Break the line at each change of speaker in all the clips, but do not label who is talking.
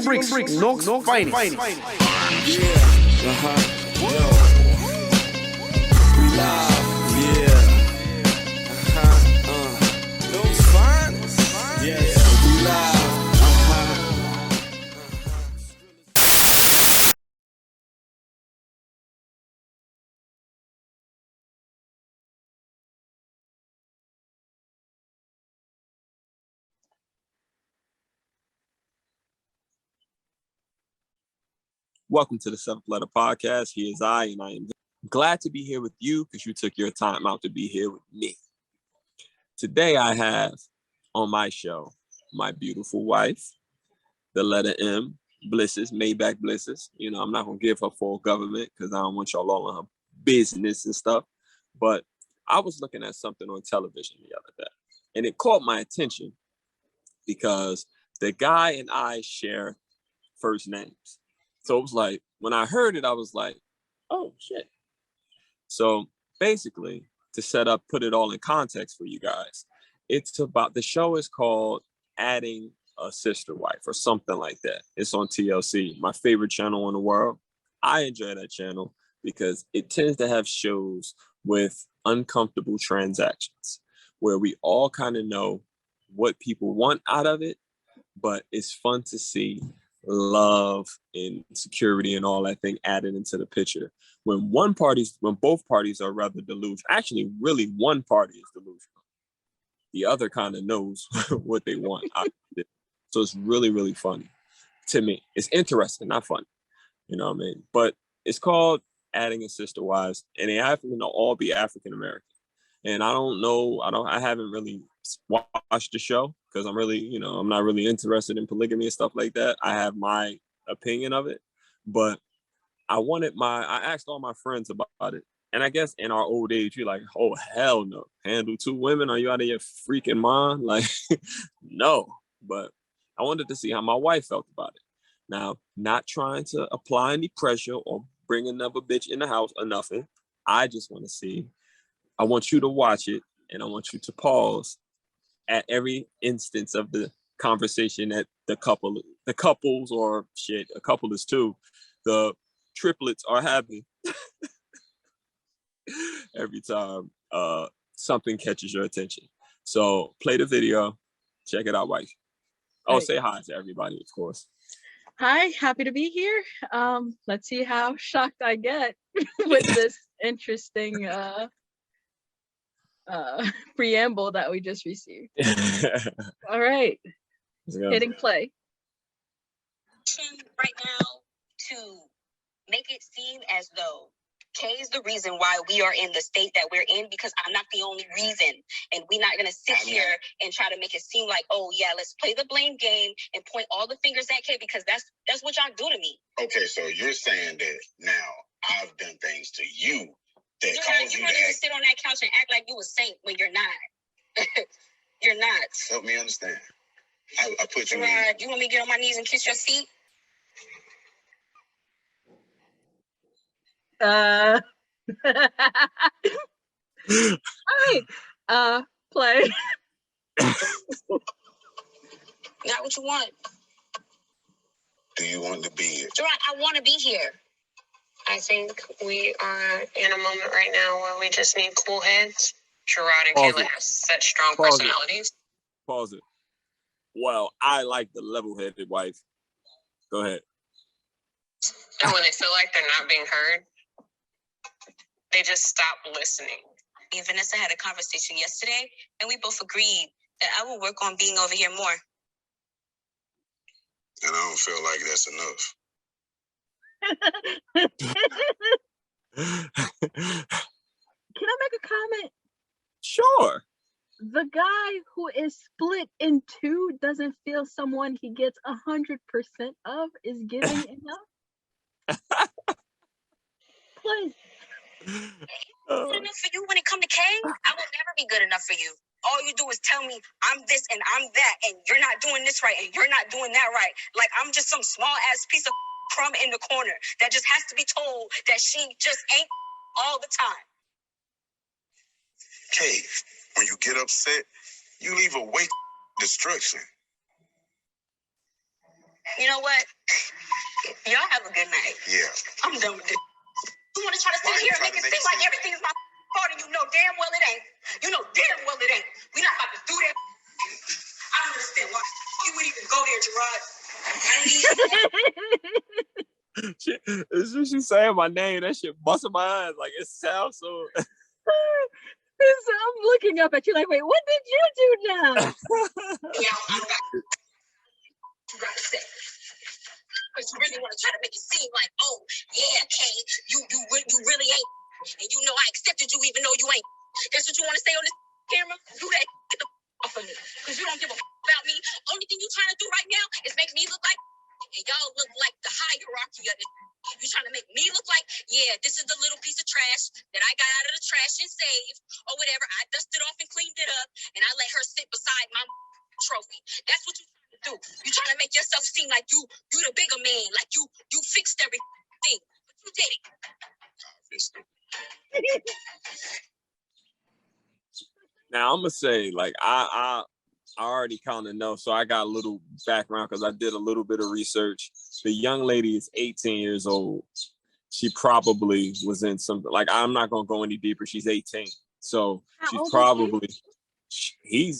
from Bricks, Knox Finest.
Yeah, yo, we live, yeah, those fine, yeah, we live,
Welcome to the Seventh Letter Podcast. Here is I, and I am glad to be here with you because you took your time out to be here with me. Today I have on my show my beautiful wife, the letter M, Blisses, Maybach Blisses. You know, I'm not going to give her full government because I don't want y'all all in her business and stuff. But I was looking at something on television the other day, and it caught my attention because the guy and I share first names. So it was like, when I heard it, I was like, oh, shit. So basically, to put it all in context for you guys, it's about, the show is called Adding a Sister Wife or something like that. It's on TLC, my favorite channel in the world. I enjoy that channel because it tends to have shows with uncomfortable transactions where we all kind of know what people want out of it, but it's fun to see love and security and all that thing added into the picture. When both parties are rather delusional, actually really one party is delusional. The other kind of knows what they want out of it. So it's really, really funny to me. It's interesting, not funny. You know what I mean? But it's called Adding a Sister Wives, and they have to all be African American. And I haven't really watched the show because I'm not really interested in polygamy and stuff like that. I have my opinion of it, but I asked all my friends about it. And I guess in our old age, you're like, oh, hell no. Handle two women? Are you out of your freaking mind? Like, no. But I wanted to see how my wife felt about it. Now, not trying to apply any pressure or bring another bitch in the house or nothing. I just want to see. I want you to watch it, and I want you to pause at every instance of the conversation that the couples or shit, a couple is two, the triplets are having every time something catches your attention. So play the video, check it out, wife. Oh, say hi to everybody, of course.
Hi, happy to be here. Let's see how shocked I get with this interesting preamble that we just received. All right, hitting play.
Right now to make it seem as though Kay is the reason why we are in the state that we're in, because I'm not the only reason. And we're not going to sit here and try to make it seem like, oh, yeah, let's play the blame game and point all the fingers at Kay, because that's what y'all do to me.
Okay, so you're saying that now I've done things to you that caused you
to sit on that couch and act like you a saint when you're not. You're not.
Help me understand. I put you in.
You want me to get on my knees and kiss your feet?
All right. Play.
Not what you want.
Do you want to be here?
Gerard, I want to be here.
I think we are in a moment right now where we just need cool heads. Gerard and Kayla have such strong personalities.
Pause it. Well, I like the level-headed wife. Go ahead.
And when they feel like they're not being heard, they just stop listening.
Me and Vanessa had a conversation yesterday, and we both agreed that I will work on being over here more.
And I don't feel like that's enough.
Can I make a comment?
Sure.
The guy who is split in two doesn't feel someone he gets 100% of is giving enough. Please.
Good enough for you when it comes to Kay? I will never be good enough for you. All you do is tell me I'm this and I'm that, and you're not doing this right, and you're not doing that right. Like I'm just some small ass piece of crumb in the corner that just has to be told that she just ain't all the time.
Kay, when you get upset, you leave a wake destruction.
You know what? Y'all have a good night.
Yeah.
I'm done with this. You want to try to sit here and make it seem like everything is my fault, and you know damn well it ain't. You know damn well it ain't. We not about to do that. I don't understand why you would even go there, Gerard.
She saying my name. That shit busting my eyes. Like, it sounds so.
I'm looking up at you like, wait, what did you do now?
Yeah, I don't got you got to say. Because you really want to try to make it seem like, oh, yeah, Kay, you really ain't. And you know I accepted you even though you ain't. That's what you want to say on this camera? Do that. Get the off of me. Because you don't give a about me. Only thing you trying to do right now is make me look like, and y'all look like the hierarchy of it. You trying to make me look like, yeah, this is the little piece of trash that I got out of the trash and saved, or whatever. I dusted off and cleaned it up, and I let her sit beside my trophy. That's what you trying to do. You trying to make yourself seem like you the bigger man, like you fixed everything, but you did it.
Now I'm gonna say, like, I already kind of know, so I got a little background because I did a little bit of research. The young lady is 18 years old. She probably was in something, like, I'm not gonna go any deeper. She's 18, so she's probably. He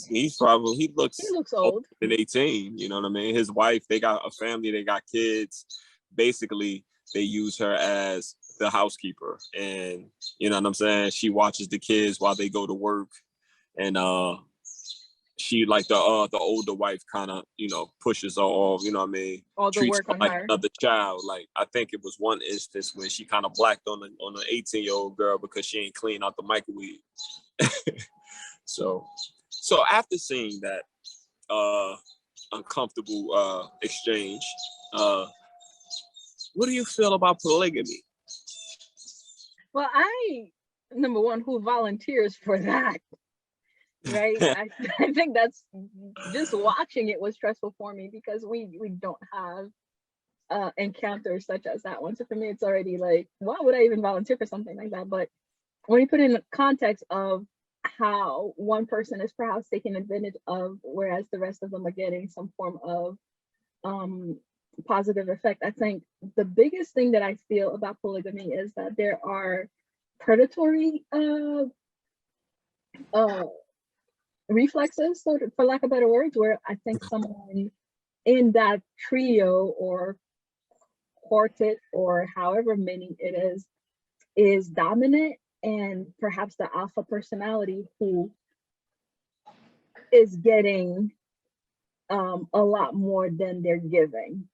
looks
old
than 18. You know what I mean? His wife, they got a family, they got kids. Basically, they use her as the housekeeper, and you know what I'm saying? She watches the kids while they go to work, and she, like, the older wife, kind of, you know, pushes her off, you know what I mean?
All the
Treats
work
her
on
like
her.
another child. Like, I think it was one instance when she kind of blacked on an 18-year-old girl because she ain't clean out the microwave. So after seeing that uncomfortable exchange, what do you feel about polygamy?
Well, number one, who volunteers for that? Right? I think that's just watching it was stressful for me because we don't have encounters such as that one. So for me, it's already like, why would I even volunteer for something like that? But when you put in the context of how one person is perhaps taking advantage of, whereas the rest of them are getting some form of positive effect, I think the biggest thing that I feel about polygamy is that there are predatory reflexes, so for lack of better words, where I think someone in that trio or quartet or however many it is dominant, and perhaps the alpha personality who is getting a lot more than they're giving.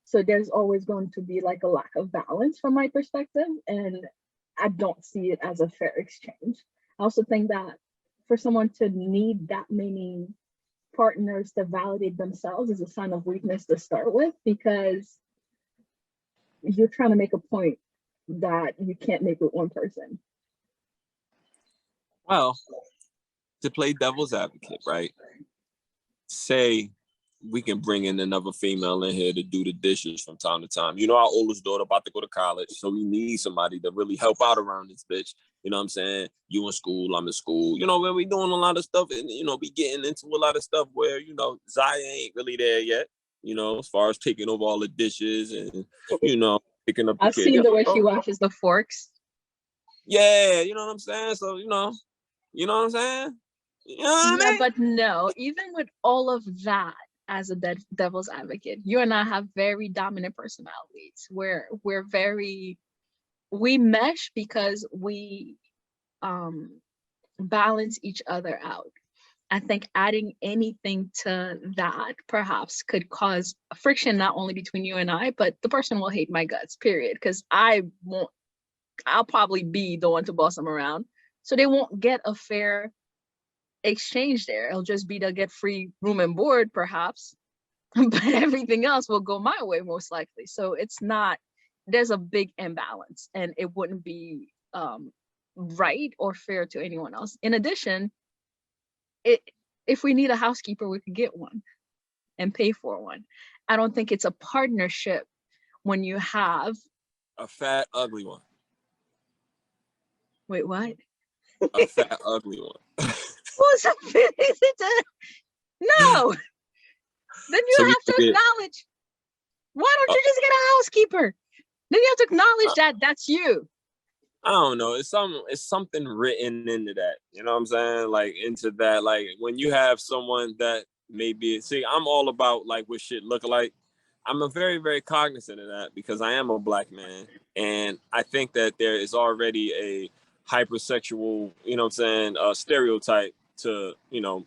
So there's always going to be like a lack of balance from my perspective, and I don't see it as a fair exchange. I also think that for someone to need that many partners to validate themselves is a sign of weakness to start with, because you're trying to make a point that you can't make with one person.
Well, to play devil's advocate, right? Say we can bring in another female in here to do the dishes from time to time. You know, our oldest daughter about to go to college, so we need somebody to really help out around this bitch. You know what I'm saying? You in school, I'm in school. You know, when we doing a lot of stuff, and, you know, we getting into a lot of stuff where, you know, Zaya ain't really there yet, you know, as far as taking over all the dishes and, you know, picking up the
I've
kid.
seen the way she washes the forks.
Yeah, you know what I'm saying? So, you know what I'm saying? You know what I mean?
But no, even with all of that, as a devil's advocate, you and I have very dominant personalities where we mesh because we balance each other out. I think adding anything to that perhaps could cause friction, not only between you and I, but the person will hate my guts, period. Because I'll probably be the one to boss them around. So they won't get a fair exchange there. It'll just be to get free room and board, perhaps. But everything else will go my way, most likely. So there's a big imbalance, and it wouldn't be right or fair to anyone else. In addition, if we need a housekeeper, we could get one and pay for one. I don't think it's a partnership when you have
a fat, ugly one.
Wait, what?
A fat, ugly one.
What's up? No. Then you have to acknowledge Why don't you just get a housekeeper? Then you have to acknowledge that that's you.
I don't know. It's something written into that. You know what I'm saying? Like into that. Like when you have someone that maybe see, I'm all about like what shit look like. I'm a very, very cognizant of that because I am a black man. And I think that there is already a hypersexual, you know what I'm saying, stereotype to, you know,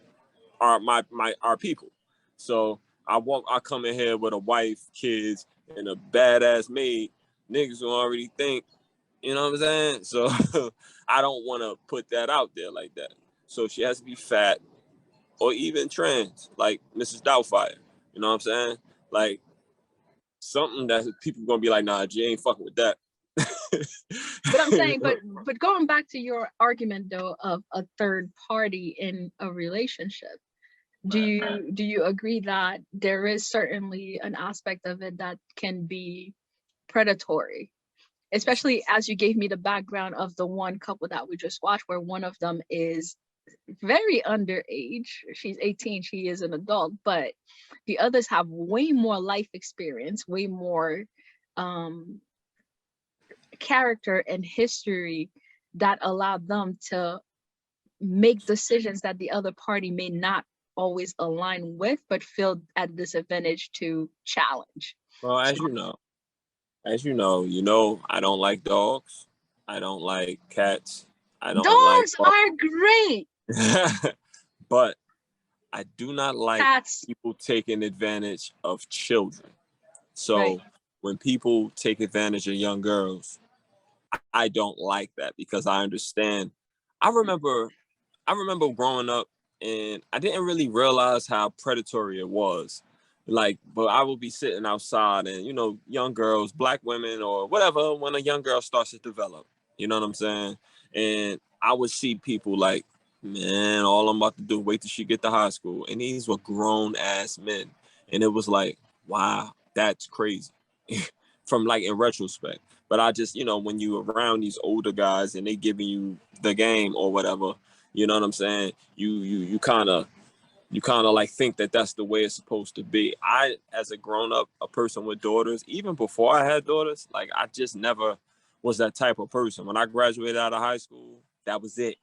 our people. So I come in here with a wife, kids, and a badass maid. Niggas will already think, you know what I'm saying? So I don't want to put that out there like that. So she has to be fat or even trans, like Mrs. Doubtfire. You know what I'm saying? Like something that people gonna be like, nah, G ain't fucking with that.
But I'm saying, but going back to your argument though of a third party in a relationship, do you agree that there is certainly an aspect of it that can be predatory? Especially as you gave me the background of the one couple that we just watched, where one of them is very underage. She's 18, she is an adult, but the others have way more life experience, way more character and history that allowed them to make decisions that the other party may not always align with, but feel at disadvantage to challenge.
Well, as you know, I don't like dogs. I don't like cats. I don't
Dogs
like
are great.
but I do not like
Cats.
people taking advantage of children. So
Right.
when people take advantage of young girls, I don't like that because I understand. I remember growing up and I didn't really realize how predatory it was. Like, but I would be sitting outside and, you know, young girls, black women or whatever, when a young girl starts to develop, you know what I'm saying? And I would see people like, man, all I'm about to do, wait till she get to high school. And these were grown ass men. And it was like, wow, that's crazy from like in retrospect. But I just, you know, when you around these older guys and they giving you the game or whatever, you know what I'm saying? You kind of like think that that's the way it's supposed to be. I, as a grown up, a person with daughters, even before I had daughters, like I just never was that type of person. When I graduated out of high school, that was it.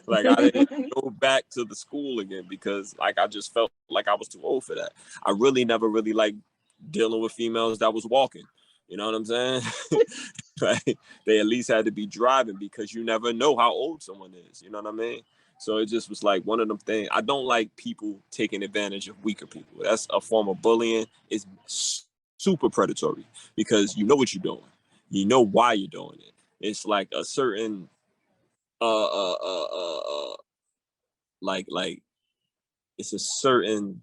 Like I didn't go back to the school again because like I just felt like I was too old for that. I really never really liked dealing with females that was walking. You know what I'm saying? Like, they at least had to be driving because you never know how old someone is. You know what I mean? So it just was like one of them things. I don't like people taking advantage of weaker people. That's a form of bullying. It's super predatory because you know what you're doing. You know why you're doing it. It's like a certain like it's a certain,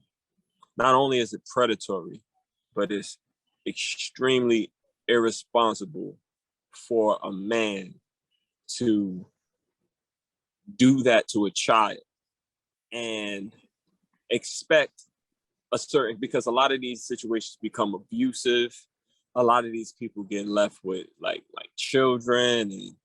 not only is it predatory, but it's extremely irresponsible for a man to do that to a child and expect a certain, because a lot of these situations become abusive. A lot of these people get left with like children, and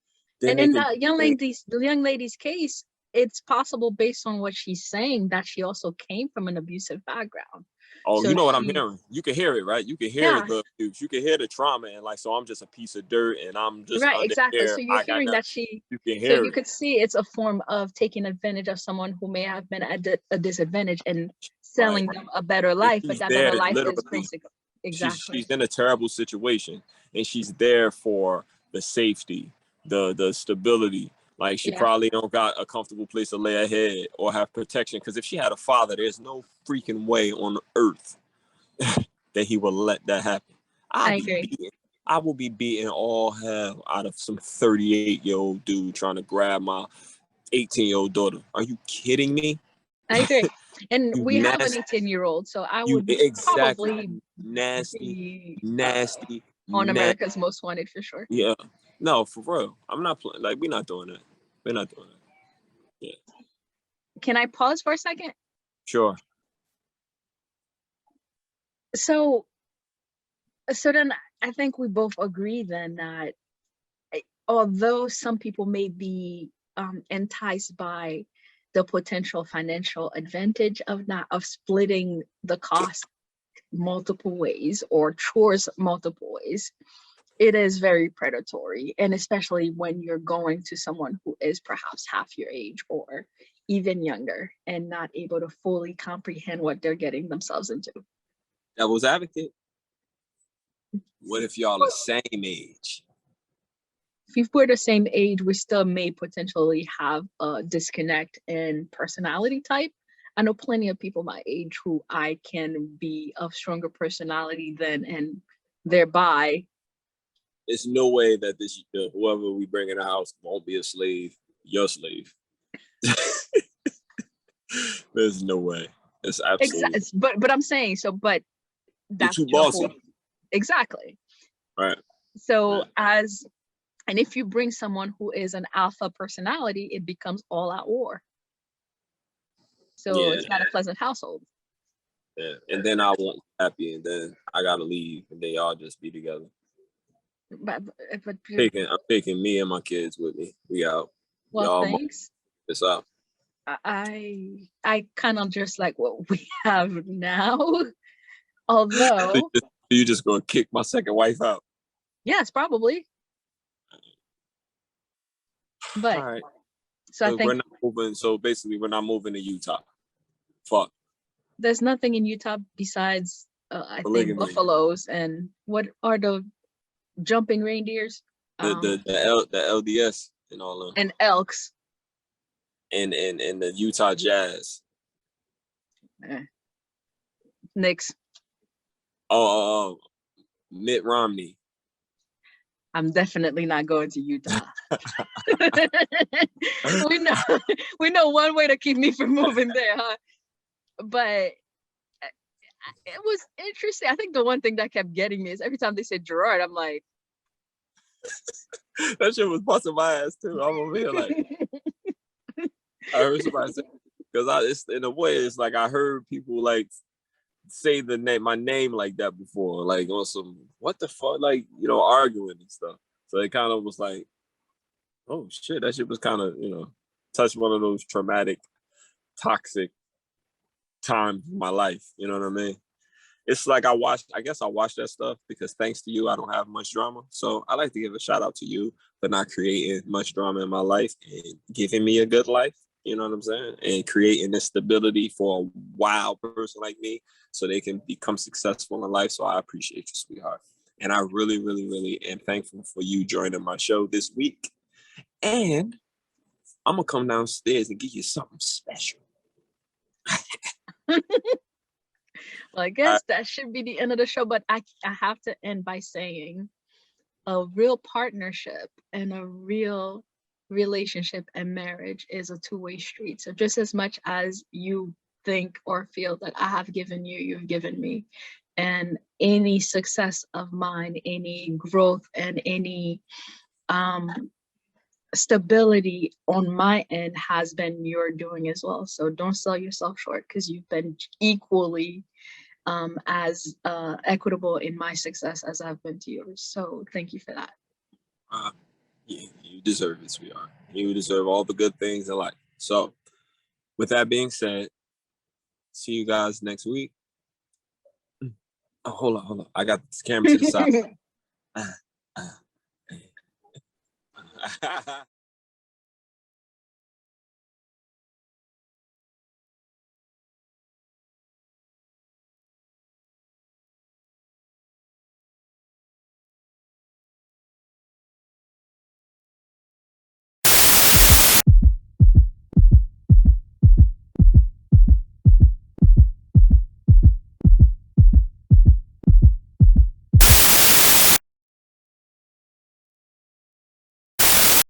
then
And in the young lady's case, it's possible based on what she's saying that she also came from an abusive background.
Oh,
So
you know what I'm hearing? You can hear it, right? You can hear
Yeah.
the abuse. You can hear the trauma, and like, so I'm just a piece of dirt, and I'm just
right,
under
exactly.
here.
So you're
I got
hearing
nothing.
that she.
You can
So
hear
you
it.
could see it's a form of taking advantage of someone who may have been at a disadvantage and selling
Right.
them a better
And
life, but
she's
that
there
better life is
literally.
basically exactly.
She's in a terrible situation, and she's there for the safety, the stability. Like she
Yeah.
probably don't got a comfortable place to lay her head or have protection. Because if she had a father, there's no freaking way on earth that he will let that happen.
I agree.
I will be beating all hell out of some 38-year-old dude trying to grab my 18-year-old daughter. Are you kidding me?
I agree. And
You
we have an
nasty,
18-year-old, so I
you
would
exactly
probably
nasty,
be
nasty,
on
nasty.
America's Most Wanted for sure.
Yeah. No, for real. I'm not playing. Like, we're not doing that. We're not doing that. Yeah.
Can I pause for a second?
Sure.
So then I think we both agree then that although some people may be enticed by the potential financial advantage of splitting the cost multiple ways or chores multiple ways, it is very predatory. And especially when you're going to someone who is perhaps half your age or even younger and not able to fully comprehend what they're getting themselves into.
Devil's advocate. What if y'all the same age?
If we're the same age, we still may potentially have a disconnect in personality type. I know plenty of people my age who I can be of stronger personality than, and thereby.
There's no way that this whoever we bring in the house won't be a slave, your slave. There's no way. It's absolutely.
Exactly. But I'm saying so. But that's
you're too bossy.
Exactly.
Right.
So and if you bring someone who is an alpha personality, it becomes all out war. So it's not a pleasant household.
Yeah, and then I won't be happy, and then I gotta leave, and then y'all just be together.
But
I'm taking me and my kids with me. We out.
Well, thanks.
It's out.
I kind of just like what we have now. Although
you just gonna kick my second wife out?
Yes, probably. But
all right.
So I think
we're not moving. So basically, we're not moving to Utah. Fuck.
There's nothing in Utah besides I
Polygamy.
think buffaloes and what are the jumping reindeers?
The LDS and all them.
And elks.
And the Utah Jazz.
Knicks.
Oh, Mitt Romney.
I'm definitely not going to Utah. we know one way to keep me from moving there, huh? But it was interesting. I think the one thing that kept getting me is every time they said Gerard, I'm like,
that shit was busting my ass too. I'm over here like, I heard somebody say, because it's in a way, it's like I heard people like say my name like that before, like on some what the fuck, like arguing and stuff. So it kind of was like, oh shit, that shit was kind of touched one of those traumatic, toxic times in my life. You know what I mean? It's like I guess I watched that stuff because thanks to you, I don't have much drama. So I like to give a shout out to you for not creating much drama in my life and giving me a good life. You know what I'm saying? And creating this stability for a wild person like me so they can become successful in life. So I appreciate you, sweetheart. And I really, really, really am thankful for you joining my show this week. And I'm going to come downstairs and give you something special.
Well, I guess that should be the end of the show, but I have to end by saying a real partnership and a real relationship and marriage is a two-way street. So just as much as you think or feel that I have given you, you've given me. And any success of mine, any growth and any stability on my end has been your doing as well. So don't sell yourself short because you've been equally as equitable in my success as I've been to yours. So thank you for that.
Yeah, you deserve it, sweetheart. You deserve all the good things in life. So with that being said, see you guys next week. Oh, hold on. I got this camera to the side.